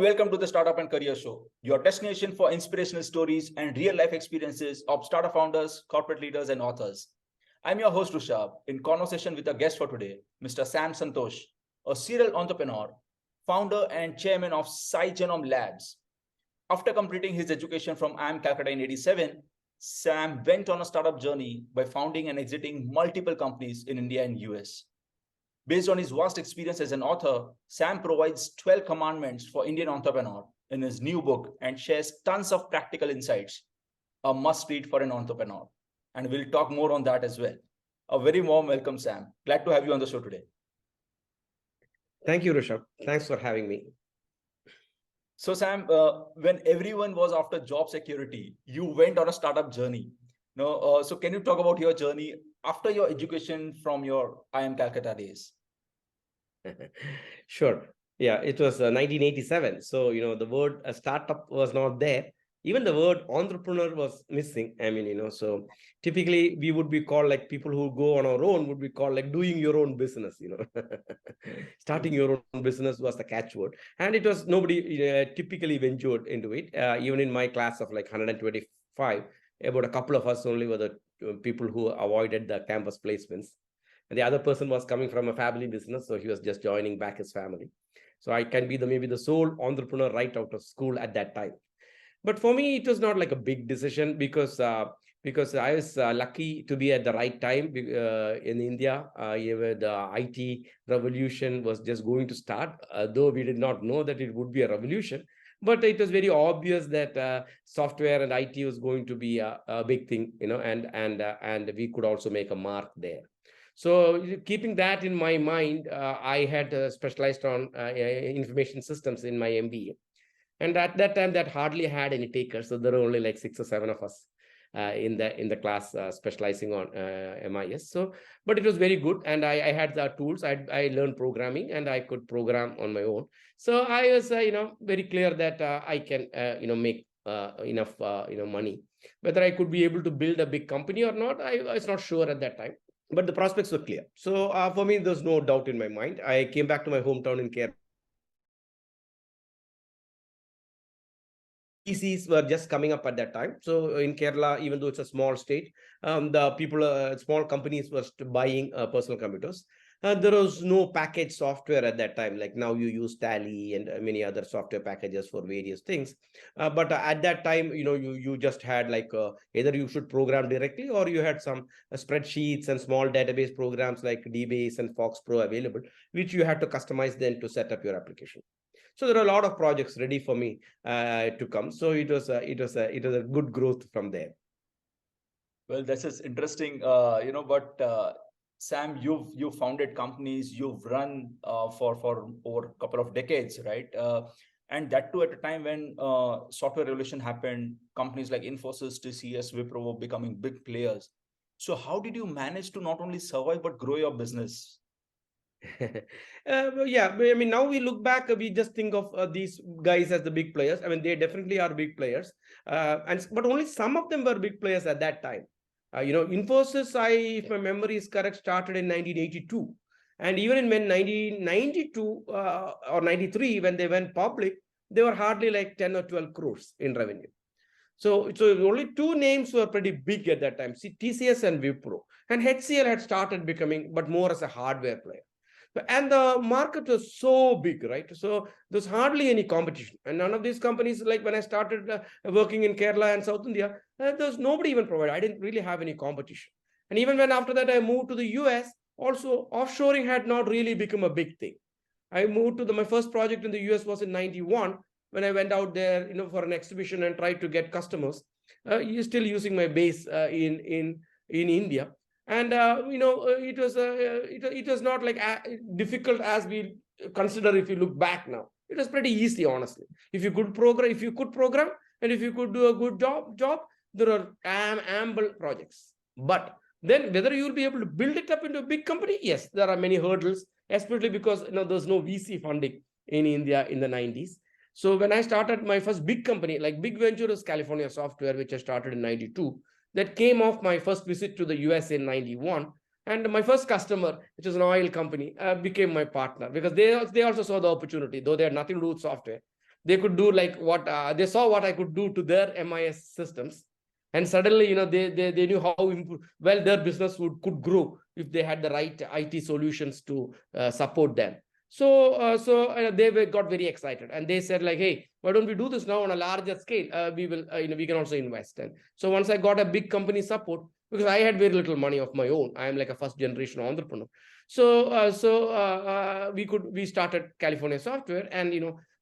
welcome to the Startup and Career Show, your destination for inspirational stories and real-life experiences of startup founders, corporate leaders, and authors. I'm your host, Rushabh, in conversation with a guest for today, Mr. Santhosh, a serial entrepreneur, founder and chairman of SciGenom Labs. After completing his education from IIM Calcutta in 87, Sam went on a startup journey by founding and exiting multiple companies in India and US. Based on his vast experience as an author, Sam provides 12 commandments for Indian entrepreneur in his new book and shares tons of practical insights, a must read for an entrepreneur. And we'll talk more on that as well. A very warm welcome, Sam. Glad to have you on the show today. Thank you, Rishabh. Thanks for having me. So, Sam, when everyone was after job security, you went on a startup journey. So can you talk about your journey after your education from your IIM Calcutta days? Sure. Yeah, it was 1987. So, the word startup was not there. Even the word entrepreneur was missing. So typically we would be called like people who go on our own would be called like doing your own business, Starting your own business was the catchword. And it was nobody typically ventured into it. Even in my class of like 125, about a couple of us only were the people who avoided the campus placements. And the other person was coming from a family business, so he was just joining back his family. So I can be maybe the sole entrepreneur right out of school at that time. But for me, it was not like a big decision because I was lucky to be at the right time in India. The IT revolution was just going to start, though we did not know that it would be a revolution. But it was very obvious that software and IT was going to be a big thing, and we could also make a mark there. So keeping that in my mind, I had specialized on information systems in my MBA. And at that time, that hardly had any takers. So there were only like 6 or 7 of us in the class specializing on MIS. So, but it was very good, and I had the tools. I learned programming, and I could program on my own. So I was, very clear that I can, make enough, money. Whether I could be able to build a big company or not, I was not sure at that time. But the prospects were clear. So for me, there's no doubt in my mind. I came back to my hometown in Kerala. PCs were just coming up at that time. So in Kerala, even though it's a small state, the people, small companies were buying personal computers. There was no package software at that time. Like now you use Tally and many other software packages for various things. But at that time, you just had like either you should program directly or you had some spreadsheets and small database programs like DBase and Fox Pro available, which you had to customize then to set up your application. So there are a lot of projects ready for me to come. So it was a good growth from there. Well, this is interesting, but Sam, you've founded companies, you've run for over a couple of decades, right? And that too at a time when software revolution happened, companies like Infosys, TCS, Wipro were becoming big players. So how did you manage to not only survive but grow your business? Yeah, now we look back, we just think of these guys as the big players. They definitely are big players, but only some of them were big players at that time. Infosys, if my memory is correct, started in 1982, and even in 1992 or 93 when they went public, they were hardly like 10 or 12 crores in revenue. So only 2 names were pretty big at that time: TCS and Wipro, and HCL had started becoming, but more as a hardware player. And the market was so big, right? So there's hardly any competition. And none of these companies, like when I started working in Kerala and South India, there's nobody even provided. I didn't really have any competition. And even when after that I moved to the US, also offshoring had not really become a big thing. I moved to my first project in the US was in 91 when I went out there, for an exhibition and tried to get customers. Still using my base in India. And it was not like difficult as we consider if you look back now. It was pretty easy, honestly. If you could program, and if you could do a good job, there are ample projects. But then whether you will be able to build it up into a big company, yes, there are many hurdles, especially because there's no VC funding in India in the 90s. So when I started my first big company, like big venture is California Software, which I started in 92. That came off my first visit to the US in 91. And my first customer, which is an oil company, became my partner because they also saw the opportunity, though they had nothing to do with software. they could do like what they saw what I could do to their MIS systems. And suddenly, they knew how well their business could grow if they had the right IT solutions to support them. So they got very excited, and they said like, hey, why don't we do this now on a larger scale? We will, we can also invest. And so once I got a big company support, because I had very little money of my own, I am like a first generation entrepreneur. We started California Software, and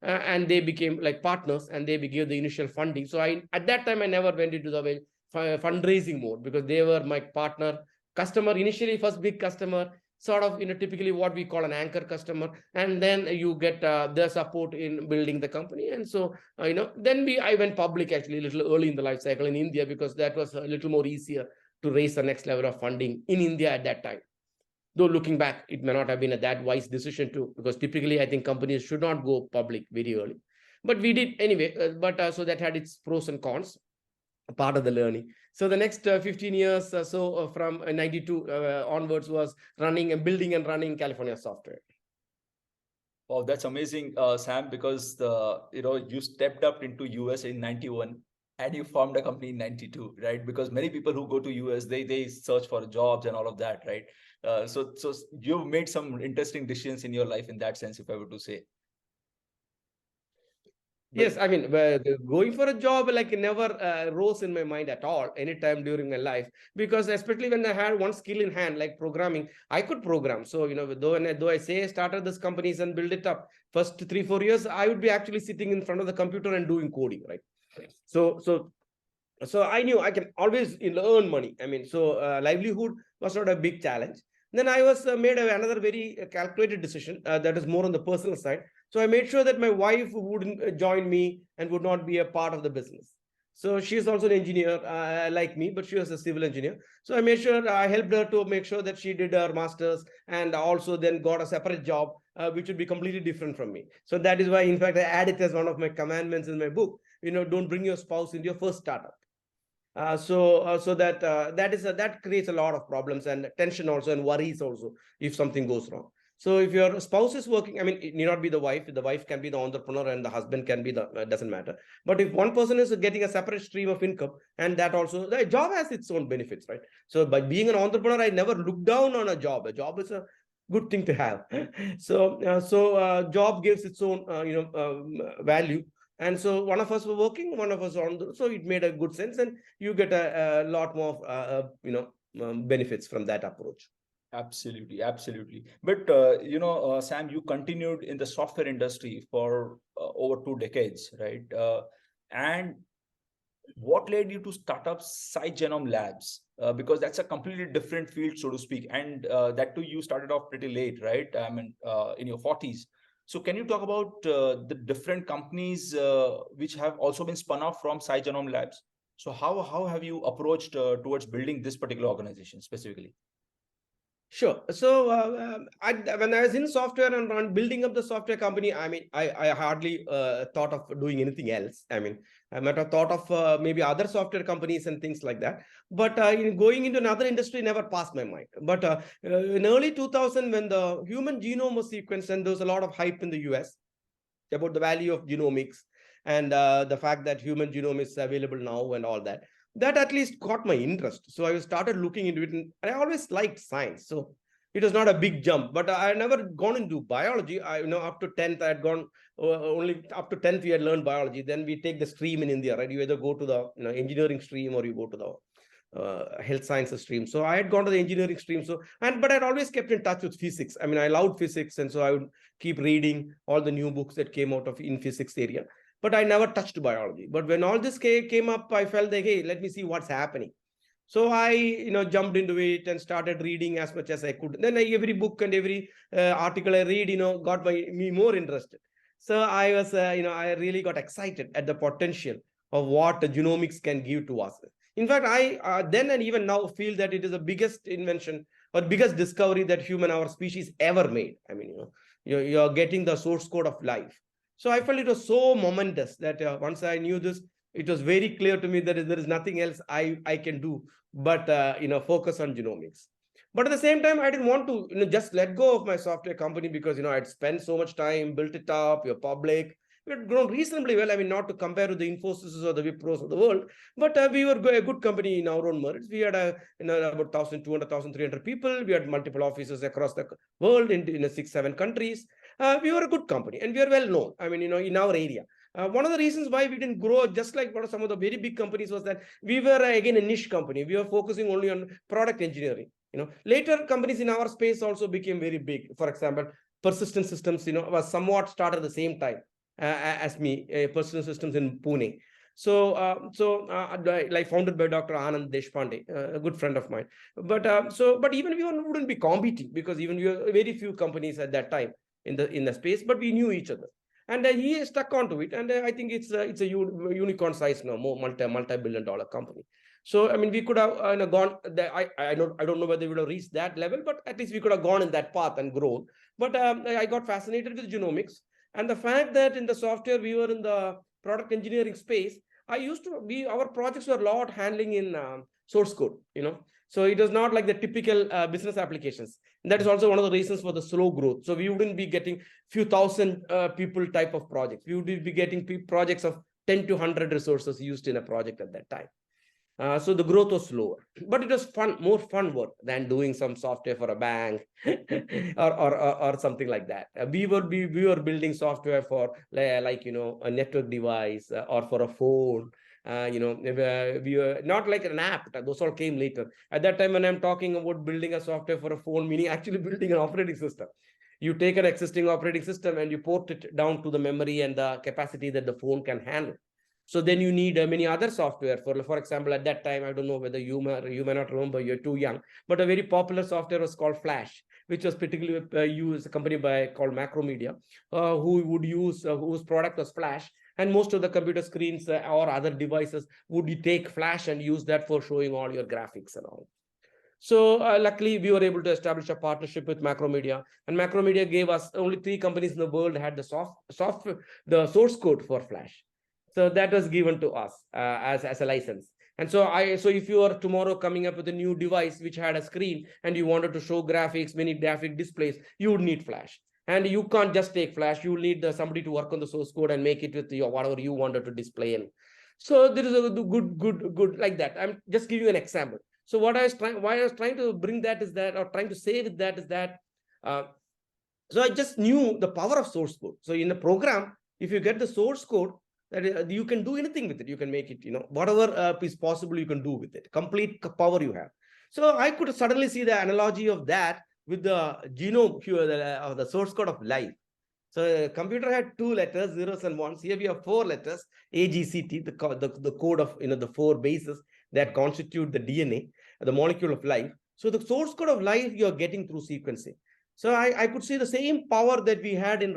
and they became like partners, and they gave the initial funding. So at that time I never went into the fundraising mode, because they were my partner customer initially, first big customer, sort of typically what we call an anchor customer, and then you get their support in building the company. And so then I went public actually a little early in the life cycle in India, because that was a little more easier to raise the next level of funding in India at that time. Though looking back, it may not have been a that wise decision too, because typically I think companies should not go public very early. But we did anyway, so that had its pros and cons, part of the learning. So the next 15 years from 92 onwards was running and building and running California Software. Wow, that's amazing, Sam, because you stepped up into US in 91 and you formed a company in 92, right? Because many people who go to US, they search for jobs and all of that, right? So you've made some interesting decisions in your life in that sense, if I were to say. Yes, I mean, going for a job like never rose in my mind at all anytime during my life, because especially when I had one skill in hand, like programming, I could program. So, though I say I started this companies and build it up, first 3-4 years, I would be actually sitting in front of the computer and doing coding, right? So I knew I can always earn money. I mean, livelihood was not a big challenge. Then I was made another very calculated decision that is more on the personal side. So I made sure that my wife wouldn't join me and would not be a part of the business. So she is also an engineer like me, but she was a civil engineer. So I made sure I helped her to make sure that she did her master's, and also then got a separate job, which would be completely different from me. So that is why, in fact, I add it as one of my commandments in my book. Don't bring your spouse into your first startup. That creates a lot of problems and tension also, and worries also if something goes wrong. So if your spouse is working, I mean, it need not be the wife. The wife can be the entrepreneur, and the husband can be doesn't matter. But if one person is getting a separate stream of income, and that also, the job has its own benefits, right? So by being an entrepreneur, I never look down on a job. A job is a good thing to have. Job gives its own value. And so one of us were working, one of us so it made a good sense, and you get a lot more benefits from that approach. Absolutely. But Sam, you continued in the software industry for over 2 decades, right? And what led you to start up SciGenom Labs? Because that's a completely different field, so to speak, and that too, you started off pretty late, right? I mean, in your 40s. So can you talk about the different companies which have also been spun off from SciGenom Labs? So how have you approached towards building this particular organization specifically? Sure. So when I was in software and building up the software company, I mean, I hardly thought of doing anything else. I mean, I might have thought of maybe other software companies and things like that. But going into another industry never passed my mind. But in early 2000, when the human genome was sequenced, and there was a lot of hype in the US about the value of genomics, and the fact that human genome is available now and all that, that at least caught my interest. So I started looking into it, and I always liked science. So it was not a big jump, but I never gone into biology. Up to 10th, I had gone only up to 10th, we had learned biology. Then we take the stream in India, right? You either go to the engineering stream, or you go to the health sciences stream. So I had gone to the engineering stream. But I'd always kept in touch with physics. I mean, I loved physics. And so I would keep reading all the new books that came out of in physics area. But I never touched biology. But when all this came up, I felt like, hey, let me see what's happening. So I, jumped into it and started reading as much as I could. Then every book and every article I read, got me more interested. So I was, I really got excited at the potential of what the genomics can give to us. In fact, I then and even now feel that it is the biggest invention or biggest discovery that our species ever made. I mean, you're getting the source code of life. So I felt it was so momentous that once I knew this, it was very clear to me that there is nothing else I can do but focus on genomics. But at the same time, I didn't want to just let go of my software company, because I'd spent so much time, built it up, you're public. We had grown reasonably well. I mean, not to compare with the Infosys or the Wipros of the world, but we were a good company in our own merits. We had about 1,200, 1,300 people. We had multiple offices across the world in 6-7 countries. We were a good company and we are well known. I mean, in our area. One of the reasons why we didn't grow just like what some of the very big companies was that we were again a niche company. We were focusing only on product engineering. Later companies in our space also became very big. For example, Persistent Systems, was somewhat started at the same time as me, Persistent Systems in Pune. So, like founded by Dr. Anand Deshpande, a good friend of mine. But even we wouldn't be competing because even we were very few companies at that time in the space, but we knew each other. And he stuck onto it, and I think it's a unicorn size now, more multi-billion-dollar company. So I mean, we could have gone. I don't know whether we would have reached that level, but at least we could have gone in that path and grown. But I got fascinated with genomics and the fact that in the software we were in the product engineering space. Our projects were a lot handling in source code. So it was not like the typical business applications. And that is also one of the reasons for the slow growth. So we wouldn't be getting few thousand people type of projects. We would be getting projects of 10 to 100 resources used in a project at that time. So the growth was slower, but it was more fun work than doing some software for a bank or something like that. We were building software for a network device or for a phone. We were not like an app. Those all came later. At that time, when I'm talking about building a software for a phone, meaning actually building an operating system. You take an existing operating system and you port it down to the memory and the capacity that the phone can handle. So then you need many other software. For example, at that time, I don't know whether you may not remember, you're too young, but a very popular software was called Flash, which was particularly used, a company called Macromedia, whose product was Flash. And most of the computer screens or other devices would take Flash and use that for showing all your graphics and all. So luckily, we were able to establish a partnership with Macromedia, and Macromedia gave us only 3 companies in the world had the source code for Flash. So that was given to us as a license. And so if you are tomorrow coming up with a new device which had a screen and you wanted to show graphics, many graphic displays, you would need Flash. And you can't just take Flash. You need somebody to work on the source code and make it with whatever you wanted to display in. So there is a good like that. I'm just giving you an example. So why I was trying to bring that is that, or trying to say with that is that, so I just knew the power of source code. So in the program, if you get the source code, that you can do anything with it. You can make it, whatever is possible, you can do with it. Complete power you have. So I could suddenly see the analogy of that with the genome of the source code of life. So the computer had 2 letters, zeros and ones. Here we have 4 letters, A, G, C, T, the code of the 4 bases that constitute the DNA, the molecule of life. So the source code of life you are getting through sequencing. So I could see the same power that we had in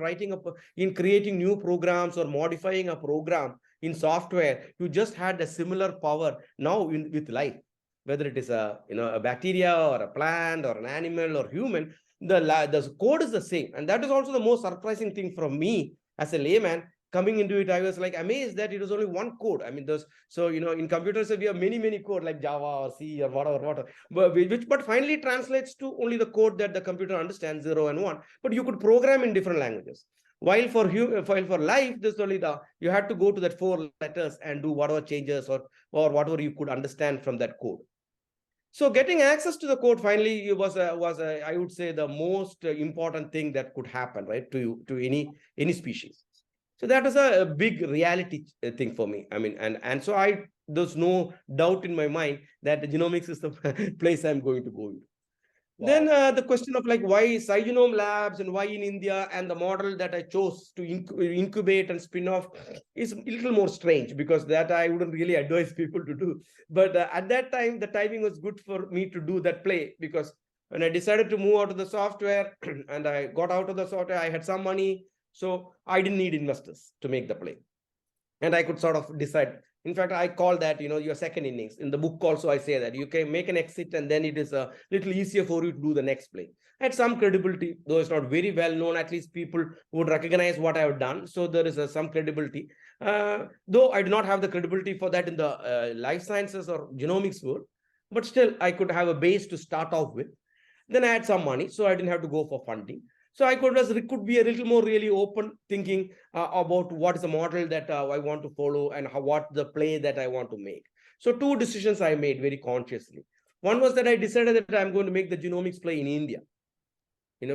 in creating new programs or modifying a program in software. You just had a similar power now with life, whether it is a bacteria or a plant or an animal or human. The code is the same, and that is also the most surprising thing from me as a layman. Coming into it, I was like amazed that it was only one code. I mean, in computers we have many code like Java or C or whatever, but finally translates to only the code that the computer understands, 0 and 1. But you could program in different languages. While for life, this only you had to go to that 4 letters and do whatever changes or whatever you could understand from that code. So getting access to the code finally was I would say the most important thing that could happen, right, to any species. So that was a big reality thing for me. I mean, and so there's no doubt in my mind that the genomics is the place I'm going to go into. Wow. Then the question of why SciGenom Labs and why in India, and the model that I chose to incubate and spin off is a little more strange, because that I wouldn't really advise people to do. But at that time, the timing was good for me to do that play, because when I decided to move out of the software and I got out of the software, I had some money. So I didn't need investors to make the play. And I could sort of decide. In fact, I call that, your second innings. In the book also, I say that you can make an exit and then it is a little easier for you to do the next play. I had some credibility, though it's not very well known. At least people would recognize what I have done. So there is some credibility. Though I do not have the credibility for that in the life sciences or genomics world. But still, I could have a base to start off with. Then I had some money, so I didn't have to go for funding. So I could be a little more really open thinking about what is the model that I want to follow and what the play that I want to make. So two decisions I made very consciously. One was that I decided that I'm going to make the genomics play in India.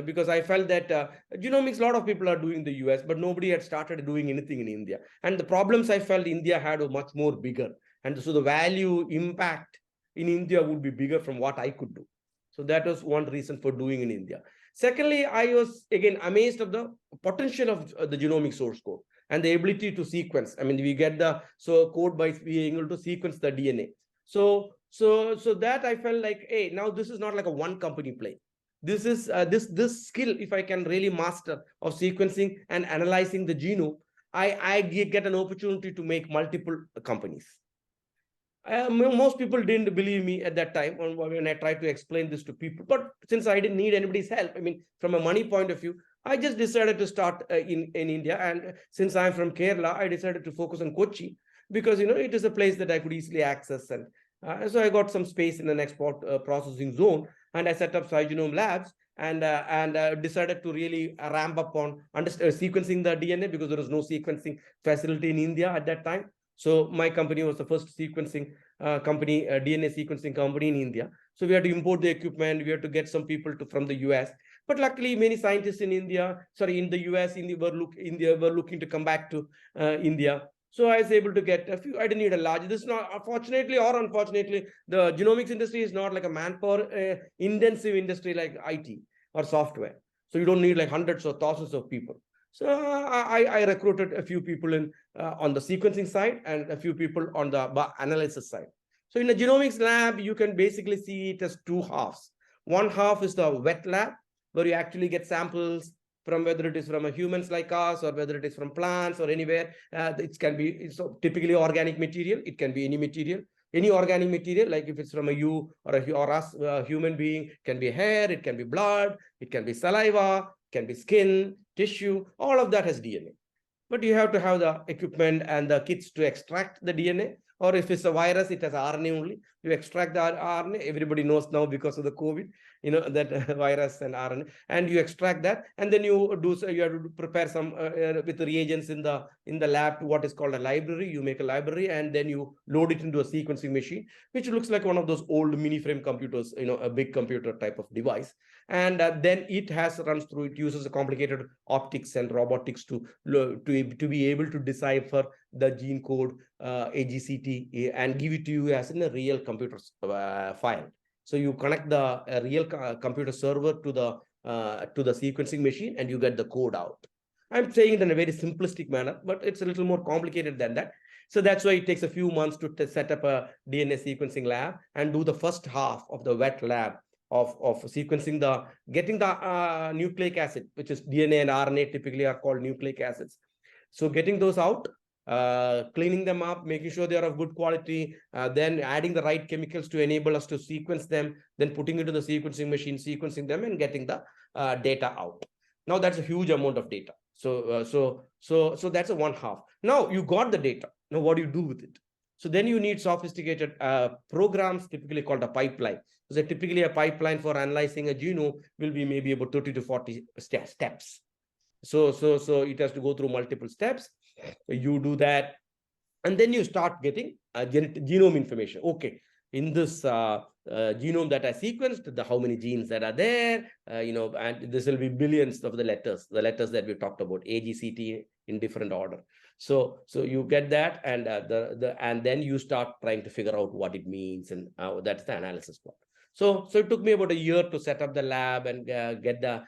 Because I felt that genomics, a lot of people are doing the US, but nobody had started doing anything in India. And the problems I felt India had were much more bigger. And so the value impact in India would be bigger from what I could do. So that was one reason for doing in India. Secondly, I was again amazed of the potential of the genomic source code and the ability to sequence. I mean, we get the code by being able to sequence the DNA. So that I felt like, hey, now this is not like a one company play. This is this skill, if I can really master of sequencing and analyzing the genome, I get an opportunity to make multiple companies. Most people didn't believe me at that time when I tried to explain this to people. But since I didn't need anybody's help, I mean, from a money point of view, I just decided to start in India. And since I'm from Kerala, I decided to focus on Kochi because, it is a place that I could easily access. And so I got some space in an export processing zone. And I set up SciGenom Labs and decided to really ramp up on sequencing the DNA because there was no sequencing facility in India at that time. So my company was the first sequencing company, DNA sequencing company in India. So we had to import the equipment. We had to get some people from the US. But luckily, many scientists in the US, were looking to come back to India. So I was able to get a few. I didn't need a large. This is not, fortunately or unfortunately, the genomics industry is not like a manpower intensive industry like IT or software. So you don't need like hundreds or thousands of people. So I recruited a few people on the sequencing side and a few people on the analysis side. So in the genomics lab, you can basically see it as two halves. One half is the wet lab, where you actually get samples from whether it is from a humans like us or whether it is from plants or anywhere. It can be typically organic material. It can be any organic material, like if it's from you or us, a human being, can be hair, it can be blood, it can be saliva, can be skin, tissue, all of that has DNA. But you have to have the equipment and the kits to extract the DNA. Or if it's a virus, it has RNA only. You extract the RNA. Everybody knows now because of the COVID, that virus and RNA. And you extract that, and then you have to prepare some with the reagents in the lab to what is called a library. You make a library, and then you load it into a sequencing machine, which looks like one of those old mini frame computers, a big computer type of device. And then it runs through. It uses a complicated optics and robotics to be able to decipher the gene code AGCT and give it to you as in a real computer file. So you connect the real computer server to the sequencing machine, and you get the code out. I'm saying it in a very simplistic manner, but it's a little more complicated than that. So that's why it takes a few months to set up a DNA sequencing lab and do the first half of the wet lab of sequencing getting the nucleic acid, which is DNA and RNA typically are called nucleic acids. So getting those out, cleaning them up, making sure they are of good quality, then adding the right chemicals to enable us to sequence them, then putting it into the sequencing machine, sequencing them, and getting the data out. Now that's a huge amount of data. So that's a one half. Now you got the data. Now what do you do with it? So then you need sophisticated programs, typically called a pipeline. So typically a pipeline for analyzing a genome will be maybe about 30 to 40 steps. So it has to go through multiple steps. You do that, and then you start getting genome information. Okay, in this genome that I sequenced, how many genes that are there, and this will be billions of the letters that we talked about, AGCT in different order. So you get that, and and then you start trying to figure out what it means, and that's the analysis part. So it took me about a year to set up the lab and get the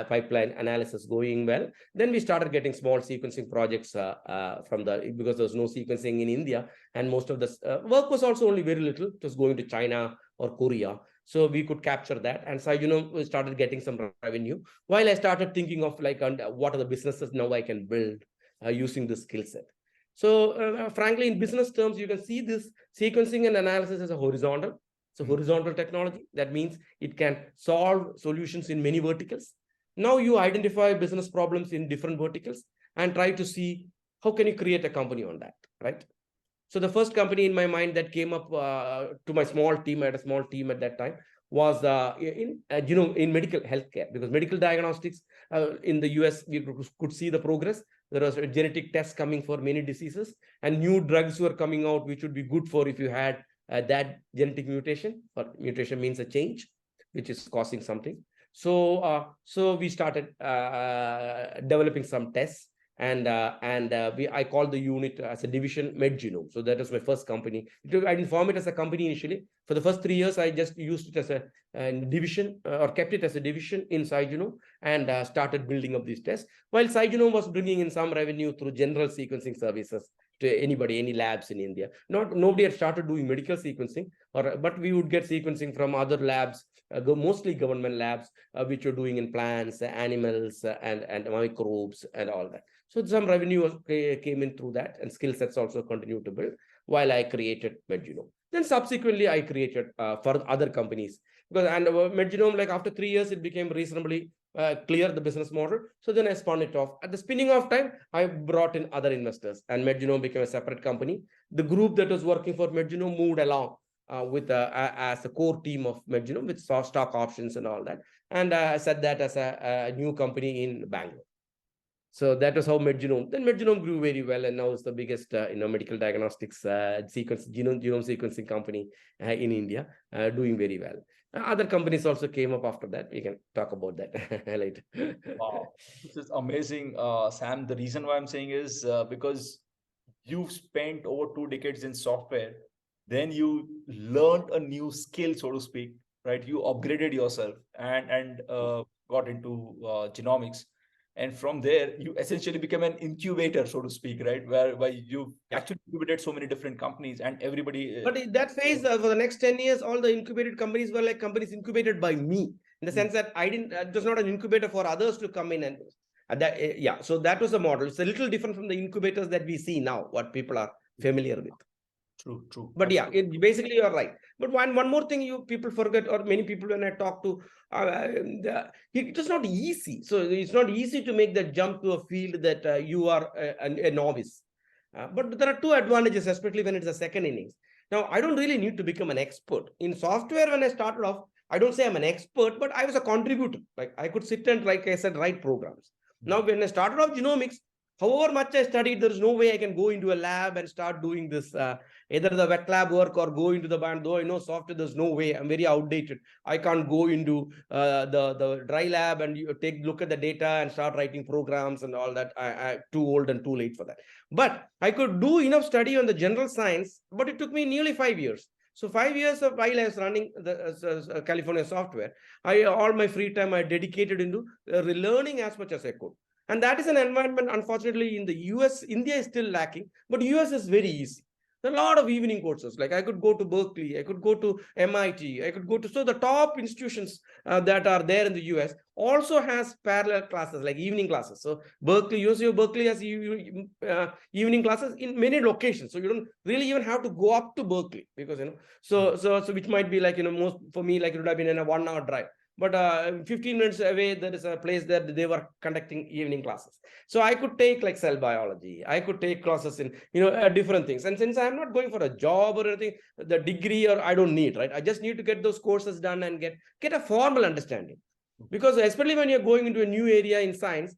pipeline analysis going well. Then we started getting small sequencing projects because there was no sequencing in India, and most of the work was also only very little. It was going to China or Korea. So we could capture that. And so, we started getting some revenue while I started thinking of what are the businesses now I can build using this skill set. So frankly, in business terms, you can see this sequencing and analysis as a horizontal. It's a horizontal technology. That means it can solve solutions in many verticals. Now you identify business problems in different verticals and try to see how can you create a company on that, right? So the first company in my mind that came up to my small team, I had a small team at that time, was in medical healthcare, because medical diagnostics in the US, we could see the progress. There was a genetic tests coming for many diseases, and new drugs were coming out, which would be good for if you had that genetic mutation, or mutation means a change, which is causing something. So we started developing some tests, and I called the unit as a division MedGenome. So that was my first company. I didn't form it as a company initially. For the first 3 years, I just used it as a division, or kept it as a division in SciGenom, and started building up these tests. While SciGenom was bringing in some revenue through general sequencing services to anybody, any labs in India. Nobody had started doing medical sequencing, but we would get sequencing from other labs, mostly government labs, which are doing in plants, animals, and microbes and all that. So some revenue came in through that, and skill sets also continued to build while I created MedGenome. Then subsequently, I created for other companies, because MedGenome, like after 3 years, it became reasonably clear, the business model. So then I spun it off. At the spinning off time, I brought in other investors, and MedGenome became a separate company. The group that was working for MedGenome moved along as a core team of MedGenome with stock options and all that. And I set that as a new company in Bangalore. So that was how MedGenome. Then MedGenome grew very well, and now it's the biggest, medical diagnostics genome sequencing company in India, doing very well. Other companies also came up after that. We can talk about that later. Wow, this is amazing, Sam. The reason why I'm saying is because you've spent over 2 decades in software, then you learned a new skill, so to speak, right? You upgraded yourself and got into genomics. And from there, you essentially became an incubator, so to speak, right? Where you actually incubated so many different companies, and everybody. But in that phase, for the next 10 years, all the incubated companies were like companies incubated by me, in the sense that I didn't, it was not an incubator for others to come in and that. So that was the model. It's a little different from the incubators that we see now, what people are familiar with. True. But basically you're right. But one more thing people forget, or many people when I talk to, it is not easy. So it's not easy to make that jump to a field that you are a novice. But there are two advantages, especially when it's a second innings. Now, I don't really need to become an expert. In software, when I started off, I don't say I'm an expert, but I was a contributor. Like I could sit and, like I said, write programs. Now, when I started off genomics, however much I studied, there's no way I can go into a lab and start doing this, either the wet lab work or go into the band. Though I know software, there's no way. I'm very outdated. I can't go into the dry lab and look at the data and start writing programs and all that. I'm too old and too late for that. But I could do enough study on the general science, but it took me nearly 5 years. So 5 years of while I was running the California software, all my free time I dedicated into learning as much as I could. And that is an environment, unfortunately, in the US. India is still lacking, but US is very easy. There are a lot of evening courses. Like I could go to Berkeley, I could go to MIT, I could go to, so the top institutions that are there in the US also has parallel classes, like evening classes. So University of Berkeley has evening classes in many locations. So you don't really even have to go up to Berkeley, because, so which might be like, most for me, like it would have been in a 1 hour drive. But 15 minutes away, there is a place that they were conducting evening classes. So I could take like cell biology. I could take classes in, different things. And since I'm not going for a job or anything, the degree or I don't need, right? I just need to get those courses done and get a formal understanding. Because especially when you're going into a new area in science,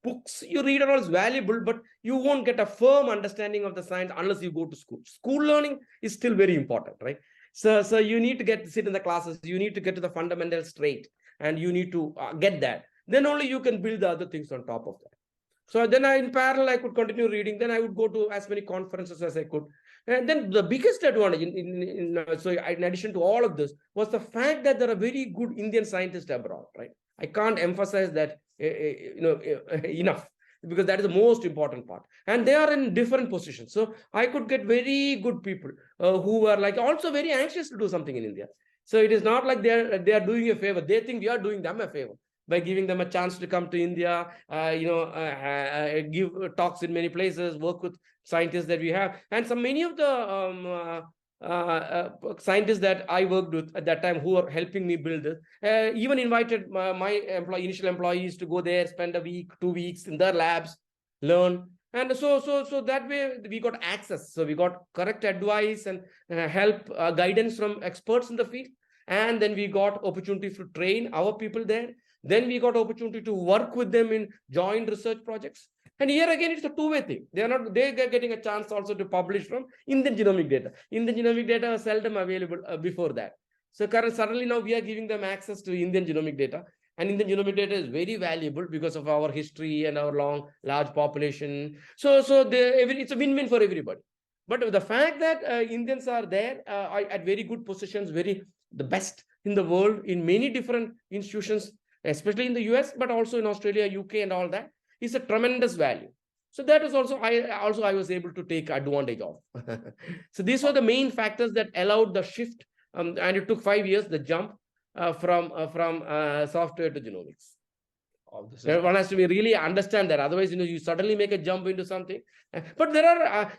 books you read are always valuable, but you won't get a firm understanding of the science unless you go to school. School learning is still very important, right? So you need to sit in the classes. You need to get to the fundamentals straight, and you need to get that. Then only you can build the other things on top of that. So then in parallel, I could continue reading. Then I would go to as many conferences as I could. And then the biggest advantage, in addition to all of this, was the fact that there are very good Indian scientists abroad, right? I can't emphasize that enough, because that is the most important part. And they are in different positions. So I could get very good people who are like also very anxious to do something in India. So it is not like they are doing a favor. They think we are doing them a favor by giving them a chance to come to India, give talks in many places, work with scientists that we have. And many of the scientists that I worked with at that time who are helping me build this, even invited my initial employees to go there, spend a week, 2 weeks in their labs, learn. And so that way we got access. So we got correct advice and help, guidance from experts in the field. And then we got opportunity to train our people there. Then we got opportunity to work with them in joint research projects. And here again, it's a two-way thing. They're getting a chance also to publish from Indian genomic data. Indian genomic data was seldom available before that. So suddenly now we are giving them access to Indian genomic data. And Indian genomic data is very valuable because of our history and our large population. So it's a win-win for everybody. But the fact that Indians are there at very good positions, the best in the world in many different institutions, especially in the US, but also in Australia, UK, and all that, is a tremendous value. So that is also I was able to take advantage of. So these were the main factors that allowed the shift, and it took 5 years, the jump from software to genomics. One has to really understand that. Otherwise, you suddenly make a jump into something. But there are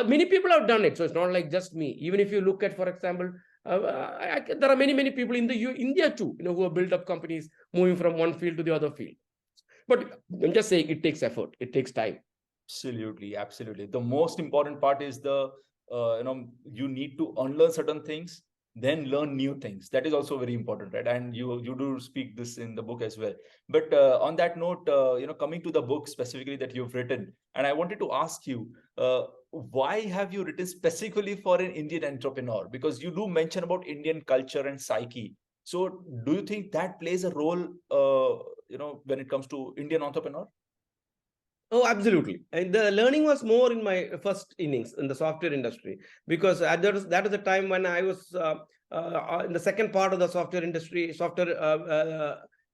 many people have done it. So it's not like just me. Even if you look at, for example, there are many people in India too, who have built up companies moving from one field to the other field. But I'm just saying it takes effort. It takes time. Absolutely. The most important part is you need to unlearn certain things, then learn new things. That is also very important, right? And you do speak this in the book as well. But on that note, coming to the book specifically that you've written, and I wanted to ask you, why have you written specifically for an Indian entrepreneur? Because you do mention about Indian culture and psyche. So do you think that plays a role, when it comes to Indian entrepreneur? Oh, absolutely. And the learning was more in my first innings in the software industry, because that was the time when I was in the second part of the software industry,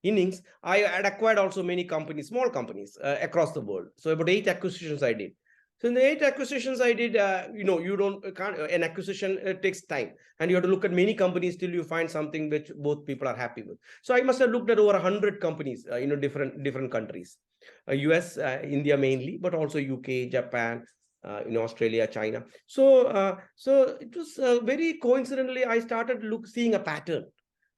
innings. I had acquired also many companies, small companies across the world. So about 8 acquisitions I did. So in the 8 acquisitions I did, an acquisition, it takes time, and you have to look at many companies till you find something which both people are happy with. So I must have looked at over 100 companies, different countries. US, India mainly, but also UK, Japan, Australia, China. So it was very coincidentally, I started seeing a pattern,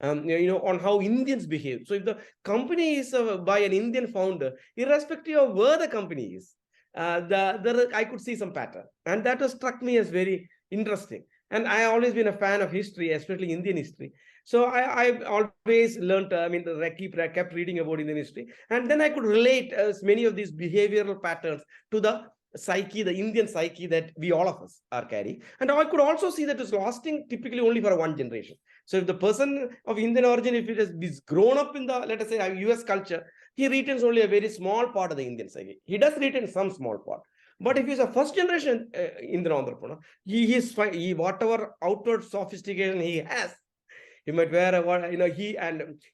on how Indians behave. So if the company is by an Indian founder, irrespective of where the company is, I could see some pattern, and that was struck me as very interesting. And I always been a fan of history, especially Indian history. So I've always learned, kept reading about Indian history. And then I could relate many of these behavioral patterns to the psyche, the Indian psyche that all of us are carrying. And I could also see that it's lasting typically only for one generation. So if the person of Indian origin, if it has grown up in the, let us say, US culture, he retains only a very small part of the Indian psyche. He does retain some small part. But if he's a first generation Indian entrepreneur, he whatever outward sophistication he has, he might wear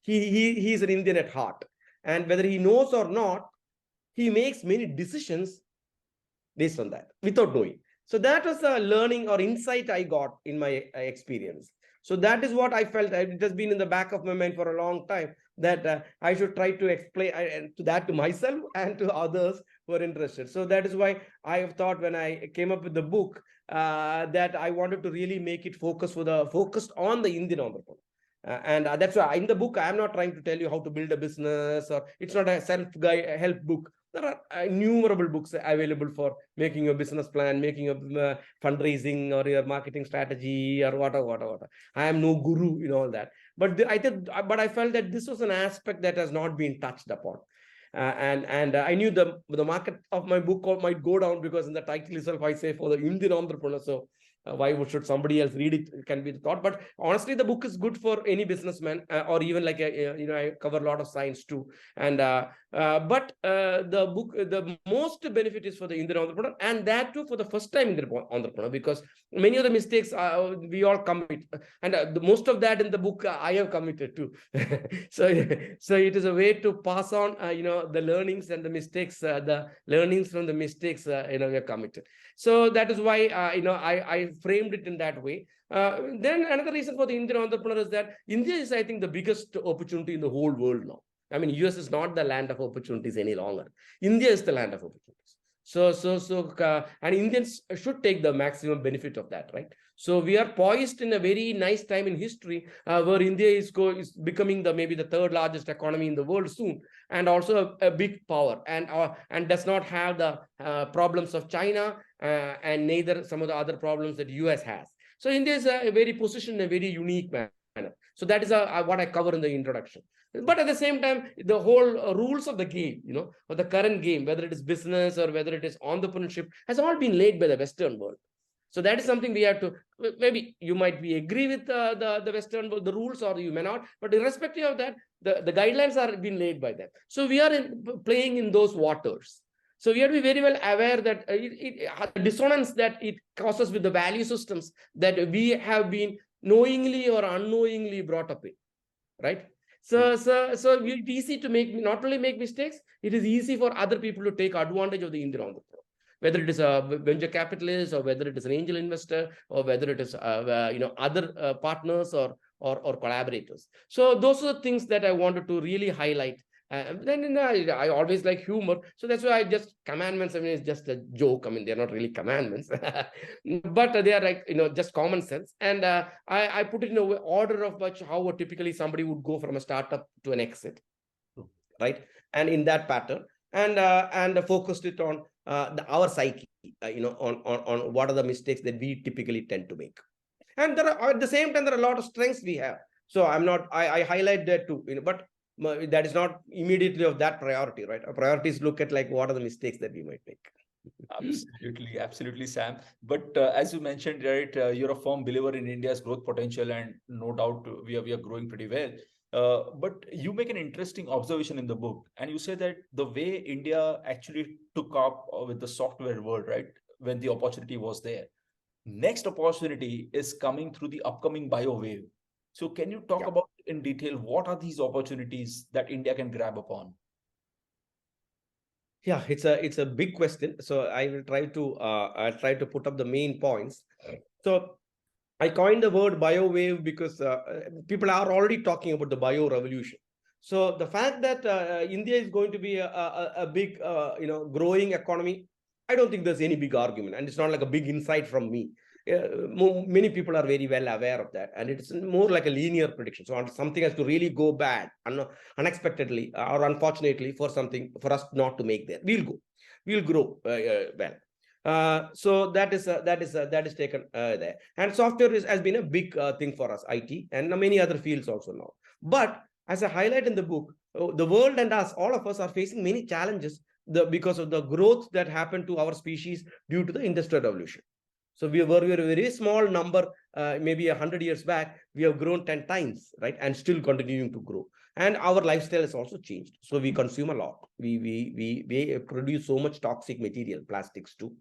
he's an Indian at heart. And whether he knows or not, he makes many decisions based on that without knowing. So that was a learning or insight I got in my experience. So that is what I felt. It has been in the back of my mind for a long time that I should try to explain that to myself and to others who are interested. So that is why I have thought when I came up with the book that I wanted to really make it focused on the Indian entrepreneur. And that's why in the book, I'm not trying to tell you how to build a business, or it's not a self-help book. There are innumerable books available for making your business plan, making your fundraising or your marketing strategy or whatever. I am no guru in all that. But I felt that this was an aspect that has not been touched upon. And I knew the market of my book might go down, because in the title itself, I say for the Indian entrepreneur. So why should somebody else read it? It can be the thought. But honestly, the book is good for any businessman, or even like I cover a lot of science too. And but the book, the most benefit is for the Indian entrepreneur, and that too for the first time Indian entrepreneur, because many of the mistakes we all commit, and most of that in the book I have committed too. so it is a way to pass on the learnings and the mistakes, the learnings from the mistakes we have committed. So that is why I framed it in that way. Then another reason for the Indian entrepreneur is that India is, I think, the biggest opportunity in the whole world now. I mean, US is not the land of opportunities any longer. India is the land of opportunities. And Indians should take the maximum benefit of that, right? So we are poised in a very nice time in history where India is becoming maybe the third largest economy in the world soon, and also a big power, and does not have the problems of China and neither some of the other problems that US has. So India is a very positioned in a very unique manner. manner. So that is what I cover in the introduction. But at the same time, the whole rules of the game, or the current game, whether it is business or whether it is entrepreneurship, has all been laid by the Western world. So that is something we have to, maybe you might be agree with the Western world, the rules, or you may not, but irrespective of that, the guidelines are being laid by them. So we are playing in those waters. So we have to be very well aware that the dissonance that it causes with the value systems that we have been knowingly or unknowingly brought up in, right? So it's easy to not only make mistakes, it is easy for other people to take advantage of the Indian entrepreneur, whether it is a venture capitalist or whether it is an angel investor or whether it is other partners or collaborators. So those are the things that I wanted to really highlight. Then I always like humor, so that's why I just commandments. I mean, it's just a joke. I mean, they're not really commandments, but they are like just common sense. And I put it in an order of how typically somebody would go from a startup to an exit, right? And in that pattern, and focused it on our psyche, on what are the mistakes that we typically tend to make. And there are, at the same time, there are a lot of strengths we have. So I highlight that too, but that is not immediately of that priority, right? Our priorities look at like what are the mistakes that we might make. Absolutely, Sam. But as you mentioned, right, you're a firm believer in India's growth potential, and no doubt we are growing pretty well. But you make an interesting observation in the book, and you say that the way India actually took up with the software world, right, when the opportunity was there, next opportunity is coming through the upcoming Biowave. So can you talk about in detail what are these opportunities that India can grab upon? Yeah, it's a big question. So I will try to put up the main points. So I coined the word biowave because people are already talking about the bio revolution. So the fact that India is going to be a big growing economy, I don't think there's any big argument, and it's not like a big insight from me. Many people are very well aware of that, and it's more like a linear prediction. So something has to really go bad unexpectedly or unfortunately for us not to make that, we'll grow well. So that is taken there, and software has been a big thing for us, IT and many other fields also now. But as I highlight in the book, the world and us, all of us, are facing many challenges because of the growth that happened to our species due to the industrial revolution. So we were a very small number, maybe 100 years back. We have grown 10 times, right? And still continuing to grow. And our lifestyle has also changed. So we consume a lot. We produce so much toxic material, plastics too,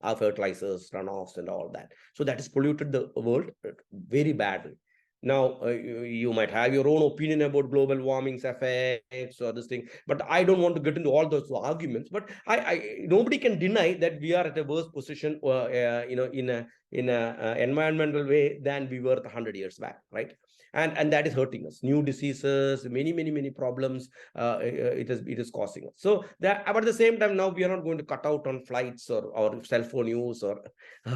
our fertilizers, runoffs, and all that. So that has polluted the world very badly. Now, you might have your own opinion about global warming's effects or this thing, but I don't want to get into all those arguments. But nobody can deny that we are at a worse position, in a environmental way than we were 100 years back, right? And that is hurting us. New diseases, many problems. It is causing us. So that, but at the same time, now we are not going to cut out on flights or cell phone use or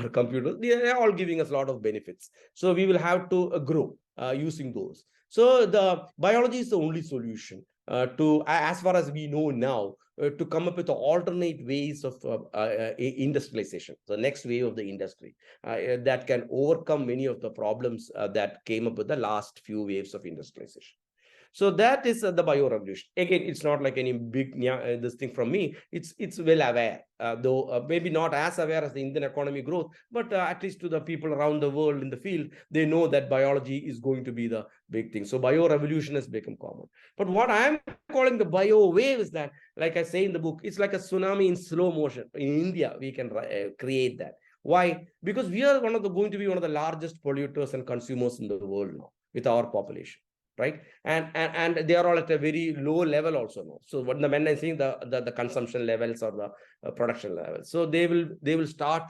computers. They are all giving us a lot of benefits. So we will have to grow using those. So the biology is the only solution to, as far as we know now, to come up with alternate ways of industrialization, the next wave of the industry that can overcome many of the problems that came up with the last few waves of industrialization. So that is the bio revolution. Again, it's not like any big this thing from me. It's well aware, though maybe not as aware as the Indian economy growth, but at least to the people around the world in the field, they know that biology is going to be the big thing. So bio revolution has become common. But what I'm calling the bio wave is that, like I say in the book, it's like a tsunami in slow motion. In India, we can create that. Why? Because we are going to be one of the largest polluters and consumers in the world now with our population. Right, and they are all at a very low level also now. So when I'm saying the consumption levels or the production levels, so they will start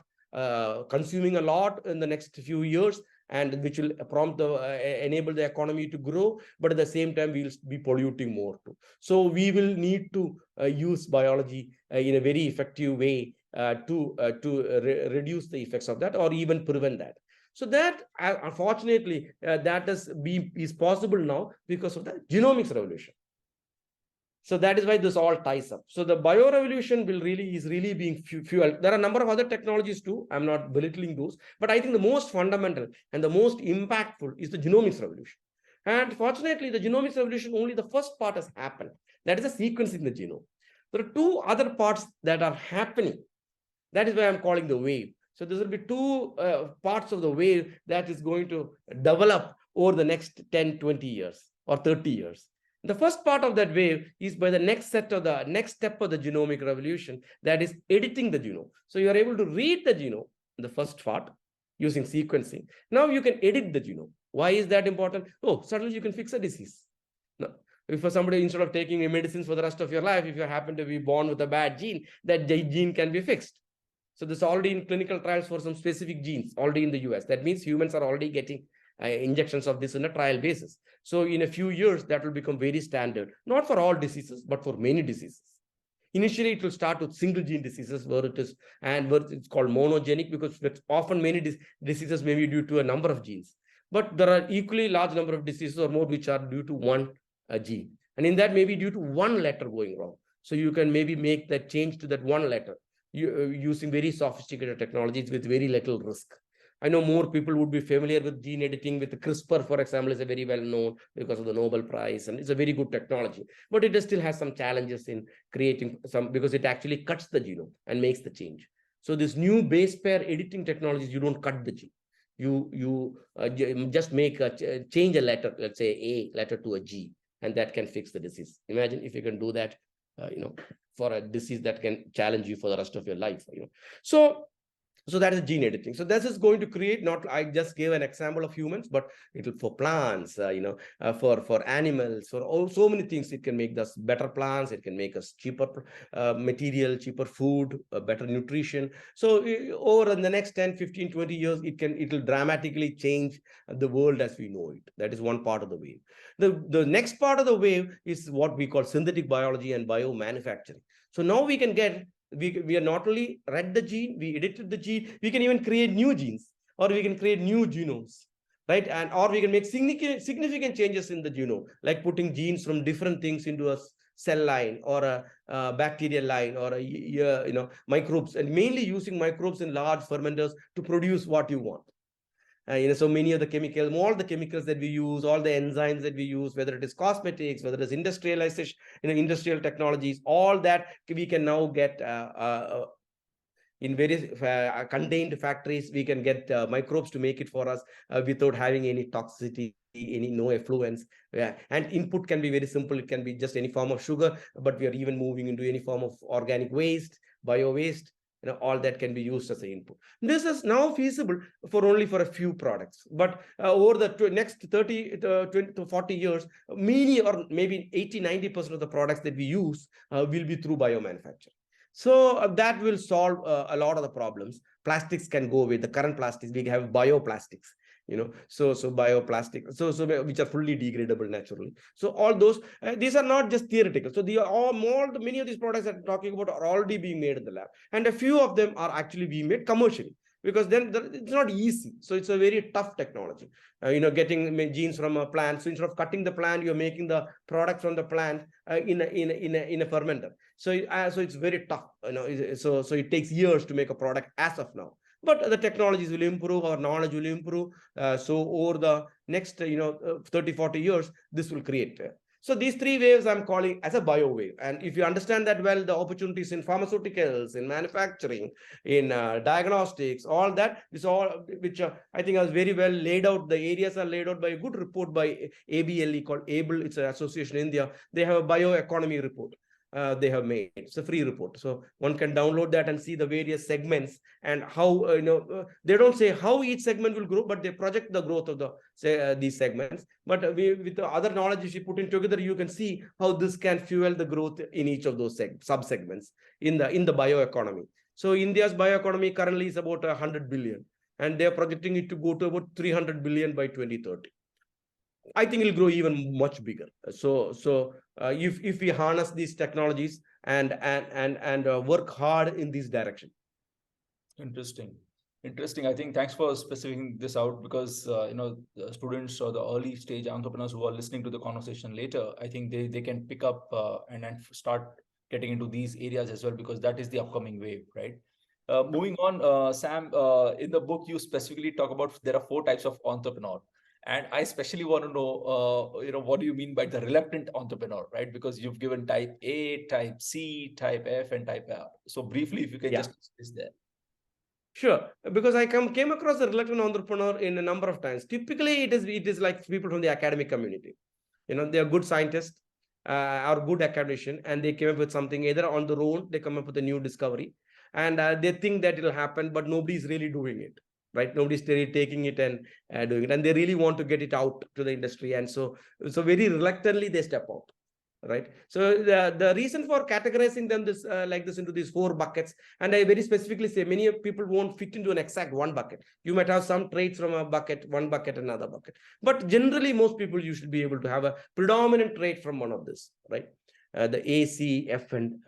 consuming a lot in the next few years, and which will enable the economy to grow. But at the same time, we will be polluting more too. So we will need to use biology in a very effective way to reduce the effects of that or even prevent that. So that, unfortunately, that is possible now because of the genomics revolution. So that is why this all ties up. So the bio revolution is really being fueled. There are a number of other technologies too. I'm not belittling those, but I think the most fundamental and the most impactful is the genomics revolution. And fortunately, the genomics revolution, only the first part has happened. That is the sequencing the genome. There are two other parts that are happening. That is why I'm calling the wave. So there will be two parts of the wave that is going to develop over the next 10, 20 years or 30 years. The first part of that wave is by the next step of the genomic revolution, that is editing the genome. So you are able to read the genome, the first part, using sequencing. Now you can edit the genome. Why is that important? Oh, suddenly you can fix a disease. Now, if for somebody, instead of taking medicines for the rest of your life, if you happen to be born with a bad gene, that gene can be fixed. So this is already in clinical trials for some specific genes already in the US. That means humans are already getting injections of this on a trial basis. So in a few years, that will become very standard, not for all diseases, but for many diseases. Initially, it will start with single gene diseases where it is, and where it's called monogenic, because often many diseases may be due to a number of genes. But there are equally large number of diseases or more which are due to one gene. And in that may be due to one letter going wrong. So you can maybe make that change to that one letter using very sophisticated technologies with very little risk. I know more people would be familiar with gene editing. With CRISPR, for example, is a very well known because of the Nobel Prize, and it's a very good technology. But it still has some challenges in creating some, because it actually cuts the genome and makes the change. So this new base pair editing technologies, you don't cut the gene. You just make change a letter, let's say A letter to a G, and that can fix the disease. Imagine if you can do that, for a disease that can challenge you for the rest of your life. So that is gene editing. So this is going to create, not, I just gave an example of humans, but it will for plants, for animals, for so many things. It can make us better plants. It can make us cheaper material, cheaper food, better nutrition. So over in the next 10, 15, 20 years, it will dramatically change the world as we know it. That is one part of the wave. The next part of the wave is what we call synthetic biology and biomanufacturing. So now we can get, we are not only read the gene, we edited the gene, we can even create new genes, or we can create new genomes, right? And or we can make significant changes in the genome, like putting genes from different things into a cell line or a bacterial line, or microbes, and mainly using microbes in large fermenters to produce what you want. So many of the chemicals, all the chemicals that we use, all the enzymes that we use, whether it is cosmetics, whether it is industrialization, industrial technologies, all that we can now get in various contained factories. We can get microbes to make it for us without having any toxicity, no effluents. And input can be very simple. It can be just any form of sugar, but we are even moving into any form of organic waste, bio waste. All that can be used as an input. This is now feasible only for a few products, but over the next 30 to 40 years, many, or maybe 80-90% of the products that we use will be through biomanufacturing. So that will solve a lot of the problems. Plastics can go away. The current plastics, we have bioplastics. So bioplastic, which are fully degradable naturally. So all those, these are not just theoretical. So many of these products that I'm talking about are already being made in the lab, and a few of them are actually being made commercially, because then it's not easy. So it's a very tough technology. Getting genes from a plant. So instead of cutting the plant, you're making the product from the plant in a fermenter. So it's very tough. So it takes years to make a product as of now. But the technologies will improve, our knowledge will improve. So over the next 30, 40 years, this will create. So these three waves I'm calling as a bio wave. And if you understand that well, the opportunities in pharmaceuticals, in manufacturing, in diagnostics, all that, this all, which I think is very well laid out. The areas are laid out by a good report by ABLE called ABLE. It's an association in India. They have a bioeconomy report. They have made. It's a free report, so one can download that and see the various segments and how they don't say how each segment will grow, but they project the growth of these segments. But with the other knowledge, if you put in together, you can see how this can fuel the growth in each of those sub segments in the bioeconomy. So India's bioeconomy currently is about 100 billion, and they are projecting it to go to about 300 billion by 2030. I think it'll grow even much bigger. So if we harness these technologies and work hard in this direction. Interesting. I think thanks for specifying this out, because the students or the early stage entrepreneurs who are listening to the conversation later, I think they can pick up and start getting into these areas as well, because that is the upcoming wave, right? Moving on, Sam, in the book you specifically talk about there are 4 types of entrepreneur. And I especially want to know, what do you mean by the reluctant entrepreneur, right? Because you've given type A, type C, type F, and type R. So briefly, if you can Yeah. just is there. Sure, because I came across a reluctant entrepreneur in a number of times. Typically, it is like people from the academic community. They are good scientists or good academician, and they came up with something either on their own. They come up with a new discovery, and they think that it will happen, but nobody's really doing it. Right? Nobody's really taking it and doing it, and they really want to get it out to the industry, and so very reluctantly they step out. Right, so the reason for categorizing them this like this into these 4 buckets, and I very specifically say many people won't fit into an exact one bucket. You might have some traits from a bucket, one bucket, another bucket, but generally most people you should be able to have a predominant trait from one of this, right? The A, C, F, and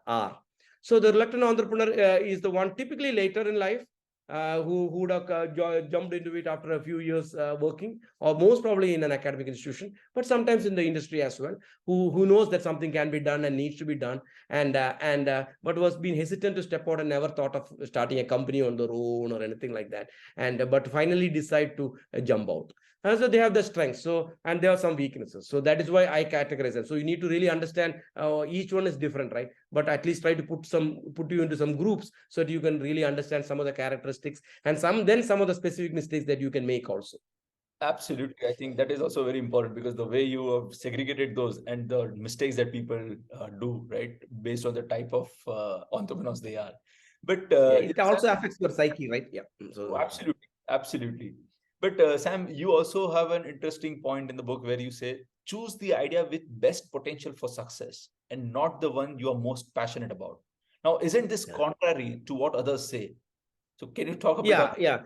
R. So the reluctant entrepreneur is the one typically later in life who would have jumped into it after a few years working, or most probably in an academic institution, but sometimes in the industry as well, who knows that something can be done and needs to be done, and but was being hesitant to step out and never thought of starting a company on their own or anything like that, and but finally decide to jump out. So they have the strengths, and there are some weaknesses. So that is why I categorize them. So you need to really understand each one is different, right? But at least try to put you into some groups so that you can really understand some of the characteristics and some of the specific mistakes that you can make also. Absolutely. I think that is also very important, because the way you have segregated those and the mistakes that people do, right, based on the type of entrepreneurs they are. But Yeah, it also affects your psyche, right? Yeah. So absolutely, absolutely. But Sam, you also have an interesting point in the book where you say, choose the idea with best potential for success and not the one you are most passionate about. Now, isn't this contrary to what others say? So can you talk a bit on yeah, yeah.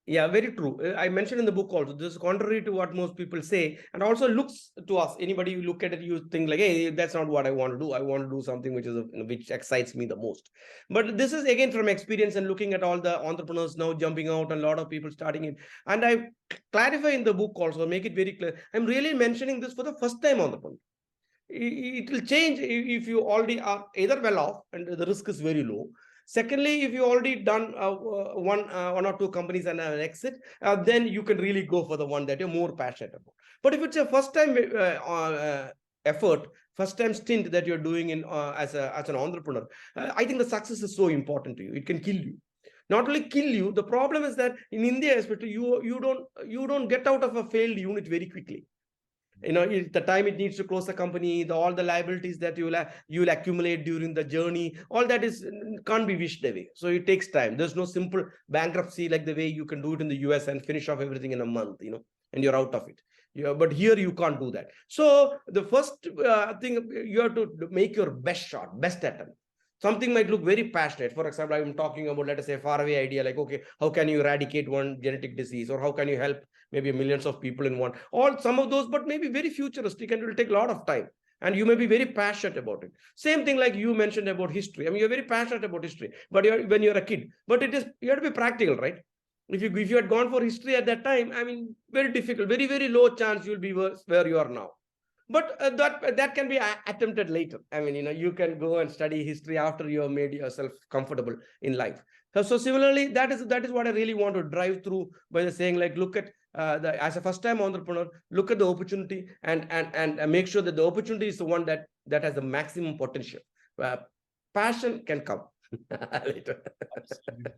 Yeah, very true. I mentioned in the book also, this is contrary to what most people say, and also looks to us. Anybody you look at it, you think like, hey, that's not what I want to do. I want to do something which excites me the most. But this is again from experience and looking at all the entrepreneurs now jumping out and a lot of people starting it. And I clarify in the book also, make it very clear. I'm really mentioning this for the first time entrepreneur. It will change if you already are either well off and the risk is very low. Secondly, if you already done one or two companies and an exit, then you can really go for the one that you're more passionate about. But if it's a first time effort, first time stint that you're doing in as an entrepreneur, I think the success is so important to you. It can kill you. Not only kill you, the problem is that in India especially, you don't get out of a failed unit very quickly. The time it needs to close the company, all the liabilities that you'll accumulate during the journey, all that can't be wished away. So it takes time. There's no simple bankruptcy like the way you can do it in the US and finish off everything in a month, and you're out of it. But here you can't do that. So the first thing, you have to make your best shot, best attempt. Something might look very passionate. For example, I'm talking about, let us say, faraway idea like, okay, how can you eradicate one genetic disease, or how can you help maybe millions of people in one, or some of those, but maybe very futuristic and will take a lot of time. And you may be very passionate about it. Same thing like you mentioned about history. I mean, you're very passionate about history, but when you're a kid, but you have to be practical, right? If you had gone for history at that time, I mean, very difficult, very, very low chance you'll be where you are now. But that can be attempted later. I mean, you can go and study history after you have made yourself comfortable in life. So similarly, that is what I really want to drive through by the saying, like, look at as a first time entrepreneur, look at the opportunity and make sure that the opportunity is the one that has the maximum potential. Passion can come later. Absolutely.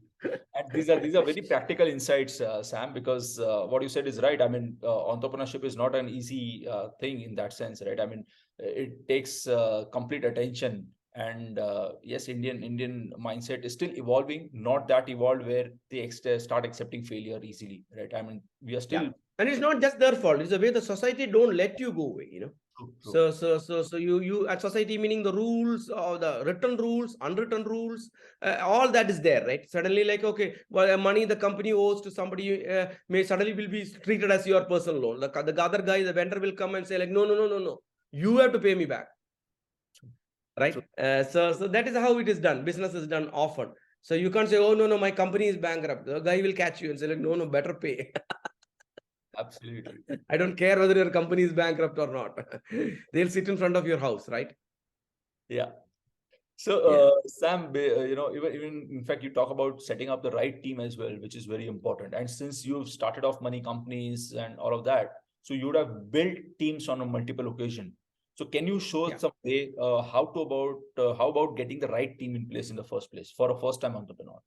And these are very practical insights, Sam, because what you said is right. I mean, entrepreneurship is not an easy thing in that sense, right? I mean, it takes complete attention, and yes, Indian mindset is still evolving, not that evolved where they start accepting failure easily, right? I mean, we are still. Yeah. And it's not just their fault. It's the way the society don't let you go away, True, true. So you at society, meaning the rules or the written rules, unwritten rules, all that is there, right? Suddenly, like, okay, well, money the company owes to somebody may suddenly will be treated as your personal loan. The other guy, the vendor will come and say like, no, you have to pay me back, right? So that is how it is done. Business is done often. So you can't say, oh no, my company is bankrupt. The guy will catch you and say like, no, better pay. Absolutely. I don't care whether your company is bankrupt or not. They'll sit in front of your house, right? Yeah. So, Sam, even in fact, you talk about setting up the right team as well, which is very important. And since you've started off many companies and all of that, so you would have built teams on a multiple occasion. So, can you show some way how about getting the right team in place in the first place for a first-time entrepreneur?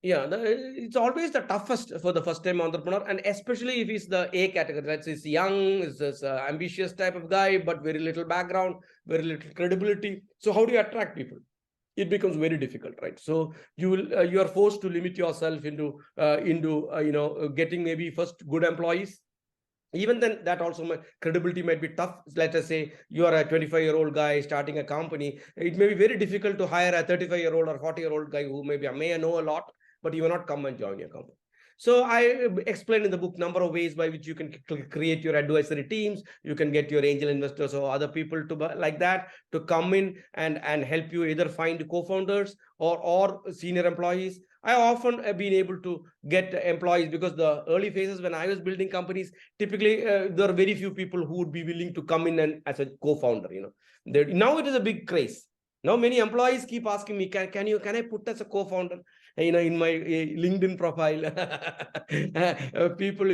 Yeah, it's always the toughest for the first-time entrepreneur, and especially if he's the A category, right? So he's young, is this ambitious type of guy, but very little background, very little credibility. So how do you attract people? It becomes very difficult, right? So you are forced to limit yourself into getting maybe first good employees. Even then, that also credibility might be tough. Let us say you are a 25-year-old guy starting a company. It may be very difficult to hire a 35-year-old or 40-year-old guy who may know a lot, but he will not come and join your company. So I explained in the book number of ways by which you can create your advisory teams. You can get your angel investors or other people to like that to come in and help you either find co-founders or senior employees. I often have been able to get employees because the early phases when I was building companies, typically there are very few people who would be willing to come in and as a co-founder. Now it is a big craze. Now many employees keep asking me, can I put as a co-founder? In my LinkedIn profile, people,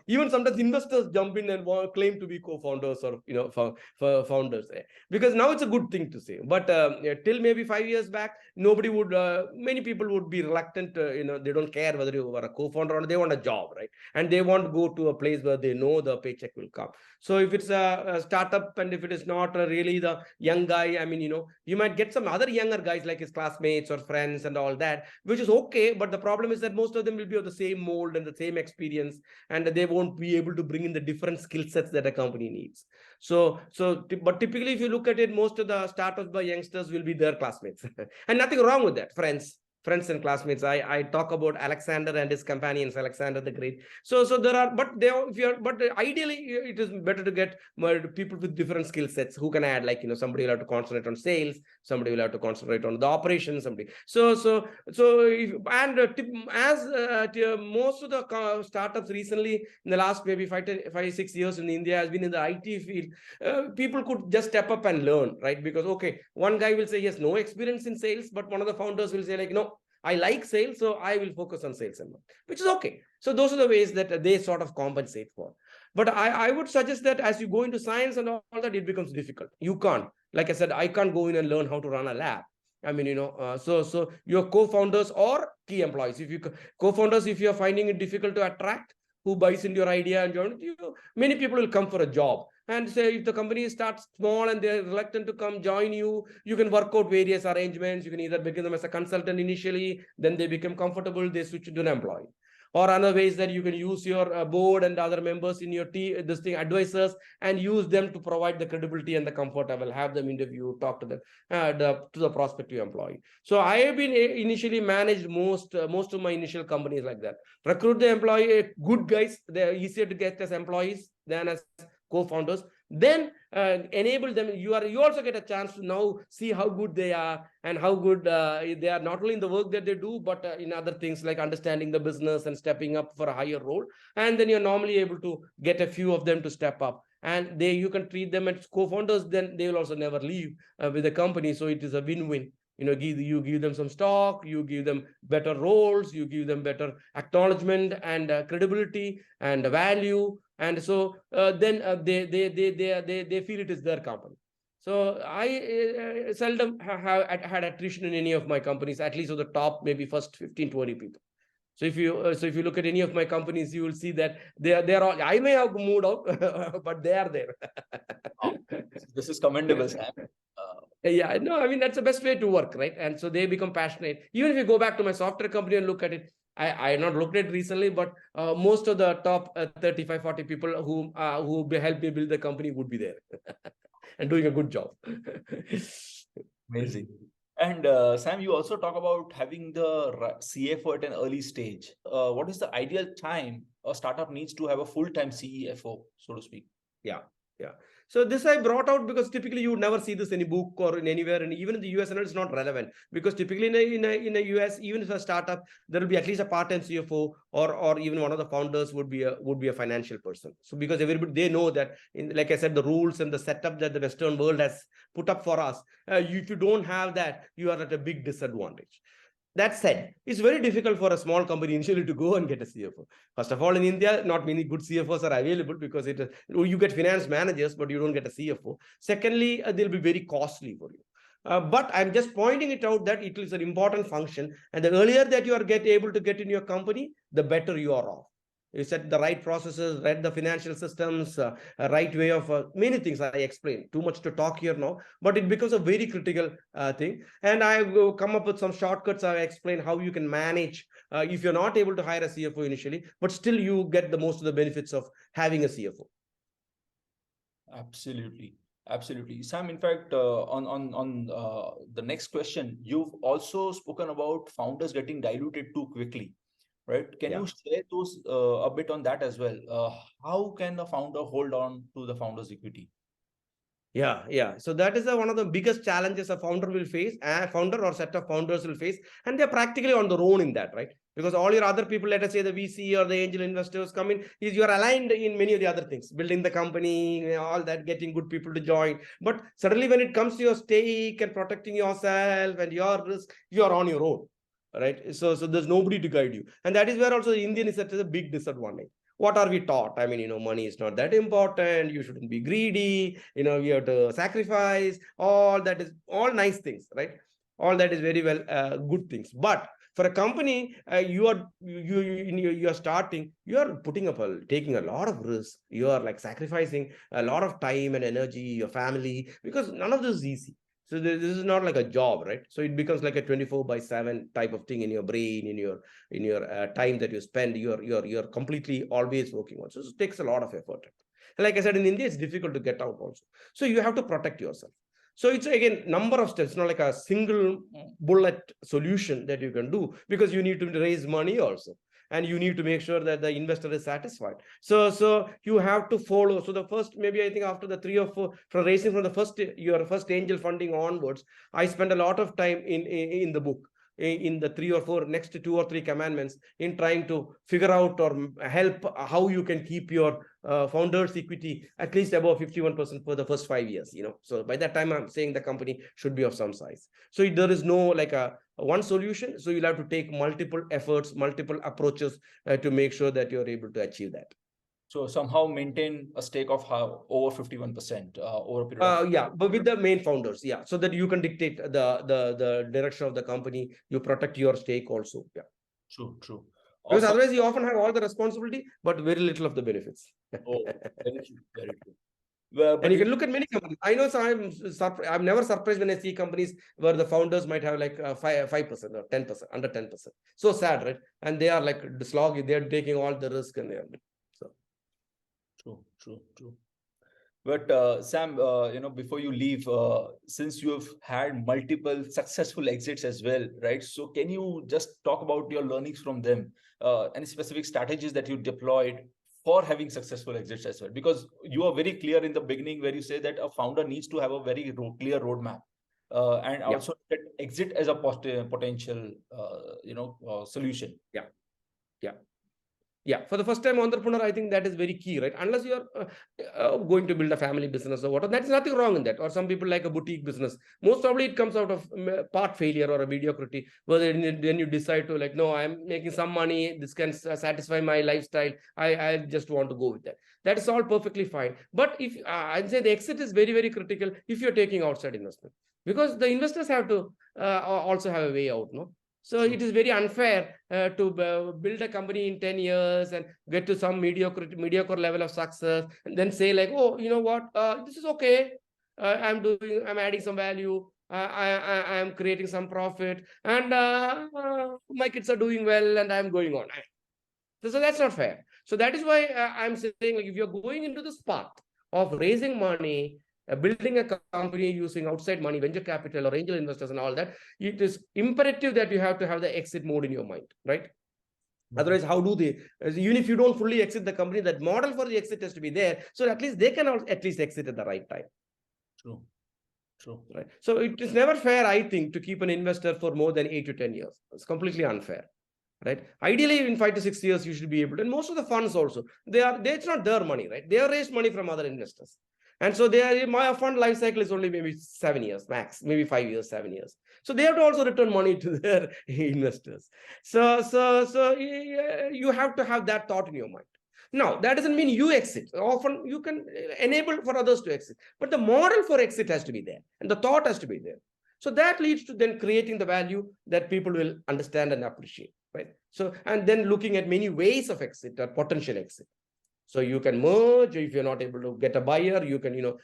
even sometimes investors jump in and claim to be co-founders or for founders, because now it's a good thing to say. But till maybe 5 years back, many people would be reluctant. They don't care whether you are a co-founder or they want a job, right? And they want to go to a place where they know the paycheck will come. So if it's a startup and if it is not really the young guy, you might get some other younger guys like his classmates or friends and all that, which is okay. But the problem is that most of them will be of the same mold and the same experience, and they won't be able to bring in the different skill sets that a company needs. But typically, if you look at it, most of the startups by youngsters will be their classmates, and nothing wrong with that, friends and classmates. I talk about Alexander and his companions, Alexander the Great. So there are, but ideally it is better to get people with different skill sets who can add, like somebody will have to concentrate on sales, somebody will have to concentrate on the operations, somebody. Most of the startups recently in the last maybe 5-6 years in India has been in the IT field. People could just step up and learn, right? Because one guy will say he has no experience in sales, but one of the founders will say no, I like sales, so I will focus on sales and more, which is okay. So those are the ways that they sort of compensate for. But I would suggest that as you go into science and all that, it becomes difficult. You can't, like I said, I can't go in and learn how to run a lab. So your co-founders or key employees, if you're finding it difficult to attract who buys into your idea and join you, many people will come for a job. And say if the company starts small and they're reluctant to come join you, you can work out various arrangements. You can either begin them as a consultant initially, then they become comfortable, they switch to an employee. Or another way is that you can use your board and other members in your team, advisors, and use them to provide the credibility and the comfort. I will have them interview, talk to them, to the prospective employee. So I have been initially managed most of my initial companies like that. Recruit the employee, good guys. They're easier to get as employees than as co-founders. Then enable them. You also get a chance to now see how good they are and how good they are, not only in the work that they do, but in other things like understanding the business and stepping up for a higher role. And then you're normally able to get a few of them to step up, and you can treat them as co-founders. Then they will also never leave with the company. So it is a win-win. You give them some stock, you give them better roles, you give them better acknowledgement and credibility and value, and so then they feel it is their company. So I seldom have had attrition in any of my companies, at least of the top maybe first 15-20 people. So if you look at any of my companies, you will see that they're all. I may have moved out, but they are there. Oh, this is commendable, Sam. Yeah, no, that's the best way to work, right? And so they become passionate. Even if you go back to my software company and look at it, I have not looked at it recently, but most of the top 35-40 people who helped me build the company would be there and doing a good job. Amazing. And Sam, you also talk about having the CFO at an early stage. What is the ideal time a startup needs to have a full-time CFO, so to speak? Yeah. So this I brought out because typically you would never see this in a book or in anywhere, and even in the US, and it's not relevant because typically in a US, even if a startup, there will be at least a part-time CFO, or even one of the founders would be a financial person. So because everybody, they know that, like I said, the rules and the setup that the Western world has put up for us, if you don't have that, you are at a big disadvantage. That said, it's very difficult for a small company initially to go and get a CFO. First of all, in India, not many good CFOs are available because you get finance managers, but you don't get a CFO. Secondly, they'll be very costly for you. But I'm just pointing it out that it is an important function. And the earlier that you are able to get in your company, the better you are off. You set the right processes, read the financial systems, a right way of many things I explained. Too much to talk here now, but it becomes a very critical thing. And I will come up with some shortcuts. I explain how you can manage if you're not able to hire a CFO initially, but still you get the most of the benefits of having a CFO. Absolutely. Absolutely. Sam, in fact, on the next question, you've also spoken about founders getting diluted too quickly, right? Can you share those a bit on that as well? How can the founder hold on to the founder's equity? Yeah. So that is one of the biggest challenges a founder will face, a founder or set of founders will face, and they're practically on their own in that, right? Because all your other people, let us say the VC or the angel investors come in, you're aligned in many of the other things, building the company, all that, getting good people to join. But suddenly when it comes to your stake and protecting yourself and your risk, you are on your own, right? So there's nobody to guide you. And that is where also the Indian is such a big disadvantage. What are we taught? I mean, money is not that important. You shouldn't be greedy. You have to sacrifice. All that is all nice things, right? All that is very well good things. But for a company, you are starting. You are taking a lot of risk. You are like sacrificing a lot of time and energy, your family, because none of this is easy. So this is not like a job, right? So it becomes like a 24/7 type of thing in your brain, in your time that you spend. You're completely always working on. So it takes a lot of effort. And like I said, in India, it's difficult to get out also. So you have to protect yourself. So it's again number of steps, not like a single bullet solution that you can do, because you need to raise money also. And you need to make sure that the investor is satisfied. So you have to follow. So the first, maybe I think after the 3 or 4, from raising from your first angel funding onwards, I spend a lot of time in the book, in the 3 or 4 next 2 or 3 commandments, in trying to figure out or help how you can keep your founders equity at least above 51% for the first 5 years. So by that time, I'm saying the company should be of some size. So there is no like a one solution. So you'll have to take multiple efforts, multiple approaches to make sure that you're able to achieve that. So somehow maintain a stake of over 51% over a period of yeah, but with the main founders, so that you can dictate the direction of the company. You protect your stake also. True. Because otherwise you often have all the responsibility, but very little of the benefits. Oh, very true. Well, and you can look at many companies. I know, so I'm never surprised when I see companies where the founders might have like 5% or 10%, under 10%. So sad, right? And they are like the slog. They are taking all the risk, and they are so. True. But Sam, before you leave, since you have had multiple successful exits as well, right? So can you just talk about your learnings from them? Any specific strategies that you deployed for having successful exits as well? Because you are very clear in the beginning where you say that a founder needs to have a very clear roadmap, and also that exit as a potential, solution. Yeah, for the first time entrepreneur, I think that is very key, right? Unless you're going to build a family business or whatever, that's nothing wrong in that. Or some people like a boutique business. Most probably it comes out of part failure or a mediocrity, where then you decide to like, no, I'm making some money. This can satisfy my lifestyle. I just want to go with that. That is all perfectly fine. But if I'd say the exit is very, very critical if you're taking outside investment, because the investors have to also have a way out, no? So it is very unfair to build a company in 10 years and get to some mediocre level of success and then say like, oh, you know what, this is okay. I'm adding some value. I am creating some profit, and my kids are doing well and I'm going on. So that's not fair. So that is why I'm saying, like, if you're going into this path of raising money, building a company using outside money, venture capital or angel investors and all that, it is imperative that you have to have the exit mode in your mind, right? Otherwise, how do they, even if you don't fully exit the company, that model for the exit has to be there. So at least they can at least exit at the right time. True. True. Right. So it is never fair, I think, to keep an investor for more than 8 to 10 years. It's completely unfair. Right. Ideally, in 5 to 6 years, you should be able to. And most of the funds also, it's not their money, right? They have raised money from other investors. And so my fund life cycle is only maybe 7 years max, maybe 5 years, 7 years. So they have to also return money to their investors. So you have to have that thought in your mind. Now, that doesn't mean you exit. Often you can enable for others to exit. But the model for exit has to be there. And the thought has to be there. So that leads to then creating the value that people will understand and appreciate. Right. So, and then looking at many ways of exit or potential exit. So you can merge. If you're not able to get a buyer, you can,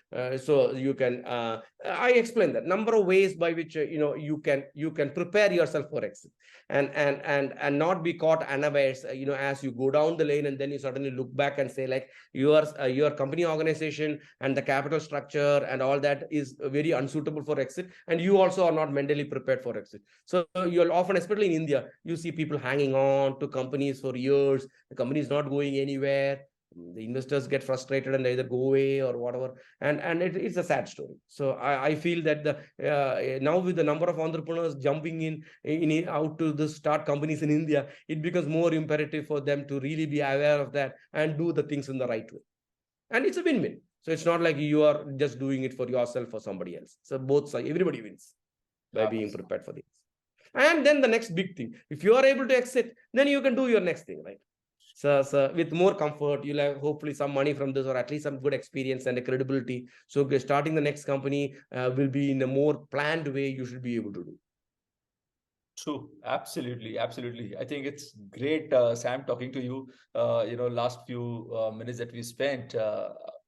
I explained that number of ways by which, you can prepare yourself for exit and not be caught unawares, as you go down the lane and then you suddenly look back and say like your company organization and the capital structure and all that is very unsuitable for exit. And you also are not mentally prepared for exit. So you'll often, especially in India, you see people hanging on to companies for years. The company is not going anywhere. The investors get frustrated and they either go away or whatever, and it's a sad story. So I feel that now with the number of entrepreneurs jumping in out to the start companies in India, it becomes more imperative for them to really be aware of that and do the things in the right way. And it's a win-win. So it's not like you are just doing it for yourself or somebody else. So both sides, everybody wins by being prepared for this. And then the next big thing, if you are able to exit, then you can do your next thing, right? So with more comfort, you'll have hopefully some money from this, or at least some good experience and a credibility. So starting the next company will be in a more planned way. You should be able to do. True. Absolutely. Absolutely. I think it's great, Sam, talking to you. Last few minutes that we spent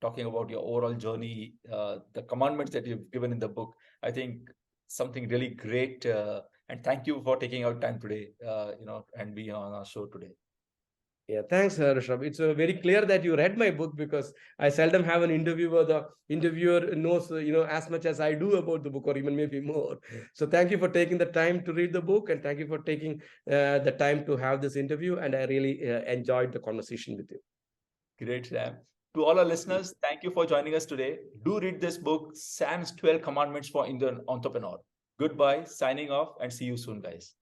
talking about your overall journey, the commandments that you've given in the book. I think something really great. And thank you for taking out time today, and being on our show today. Yeah, thanks, Rishabh. It's very clear that you read my book, because I seldom have an interview where the interviewer knows, as much as I do about the book, or even maybe more. So thank you for taking the time to read the book, and thank you for taking the time to have this interview. And I really enjoyed the conversation with you. Great, Sam. To all our listeners, thank you for joining us today. Do read this book, Sam's 12 Commandments for Indian Entrepreneur. Goodbye, signing off, and see you soon, guys.